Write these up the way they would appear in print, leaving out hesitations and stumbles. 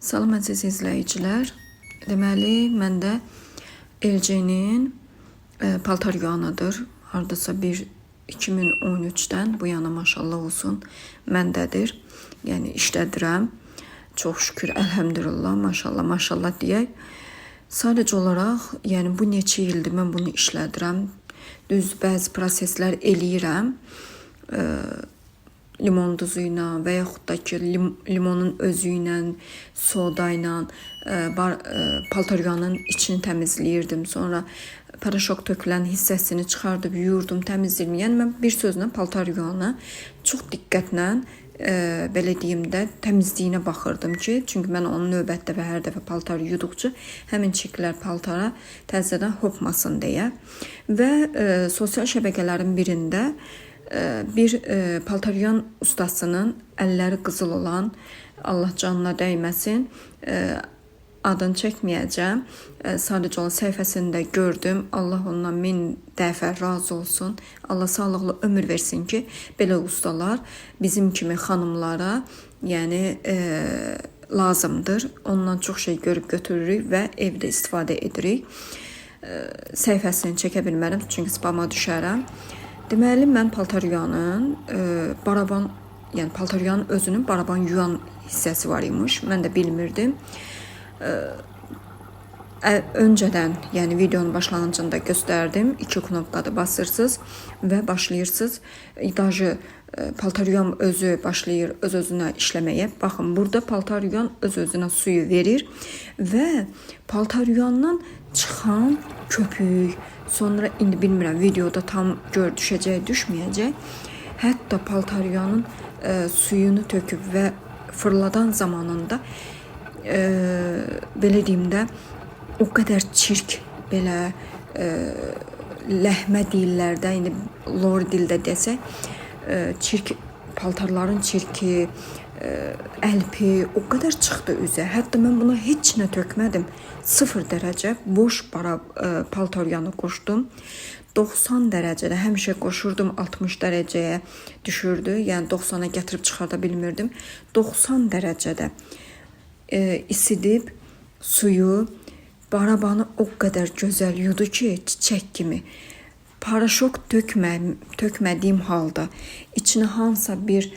Salam əziz izləyicilər. Deməli, məndə LG-nin paltar yuanıdır. Hardasa 2013-dən bu yana maşallah olsun məndədir. Yəni işlədirəm. Çox şükür, əlhəmdülillah, maşallah, maşallah deyək. Sadəcə olaraq, yəni bu neçə ildir mən bunu işlədirəm. Düz bəzi proseslər eləyirəm. Limon duzu ilə və yaxud da ki limonun özü ilə, soda ilə paltar yuanının içini təmizləyirdim. Sonra paraşok tökülən hissəsini çıxardıb yuyurdum, təmizləyirdim. Yəni mən bir sözlə paltar yuanı çox diqqətlə belə deyim də təmizliyinə baxırdım ki, çünki mən onun növbətdə və hər dəfə paltar yuduqca həmin çirklər paltara təzədən hopmasın deyə. Və sosial şəbəkələrin birində bir paltar yuan ustasının əlləri qızıl olan, Allah canına dəyməsin, adını çəkməyəcəm, sadəcə olan səhifəsində gördüm. Allah ondan 1000 dəfə razı olsun. Allah sağlıqlı ömür versin ki, belə ustalar bizim kimi xanımlara yəni lazımdır. Ondan çox şey görüb götürürük və evdə istifadə edirik. Səhifəsini çəkə bilmərəm, çünki spama düşərəm. Deməli, mən paltar yuanın baraban, yəni paltar yuanın özünün baraban yuan hissəsi var imiş. Mən də bilmirdim. Öncədən, yəni videonun başlanğıcında göstərdim. 2 knopkada basırsınız və başlayırsınız. İdajı paltar yuan özü başlayır öz-özünə işləməyə. Baxın, burada paltar yuan öz-özünə suyu verir və paltar yuandan çıxan köpük, sonra indi bilmirəm videoda tam düşəcək, düşməyəcək. Hətta paltar yuanın suyunu töküb və fırladan zamanında belə deyim də o qədər çirk, belə ləhmə dillərdə, indi lor dildə desək, çirk, paltarların çirki, əlpi o qədər çıxdı üzə. Hətta mən buna heç nə tökmədim. 0 dərəcə boş paltar yuanı qoşdum. 90 dərəcədə həmişə qoşurdum, 60 dərəcəyə düşürdü. Yəni 90-a gətirib çıxarda bilmirdim. 90 dərəcədə isidib suyu, barabanı o qədər gözəl yudu ki, çiçək kimi. Paraşok tökmədiyim halda içinə hansısa bir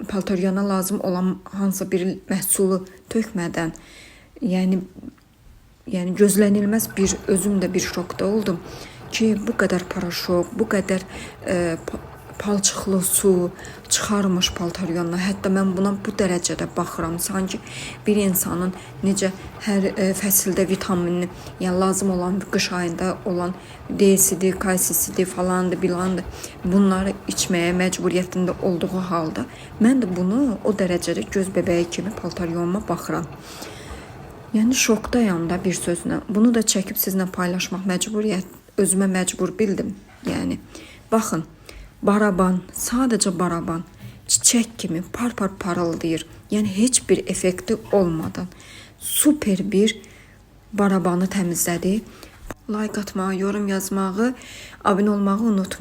paltar yuana lazım olan hansısa bir məhsulu tökmədən, yəni gözlənilməz bir, özüm də bir şokda oldum ki, bu qədər paraşok, bu qədər palçıqlı su çıxarmış paltar yuanına. Hətta mən buna bu dərəcədə baxıram. Sanki bir insanın necə hər fəsildə vitaminini, yəni lazım olan qış ayında olan D-sidir, kalsisidir falandır, bilandır. Bunları içməyə məcburiyyətində olduğu halda mən də bunu o dərəcədə göz bəbəyi kimi paltar yuanıma baxıram. Yəni şokdayam da bir sözlə. Bunu da çəkib sizinlə paylaşmaq özümə məcbur bildim. Yəni baxın, baraban, sadəcə baraban, çiçək kimi par-par parıldayır. Yəni heç bir effekti olmadan super bir barabanı təmizlədi. Like atmağı, yorum yazmağı, abunə olmağı unutmayın.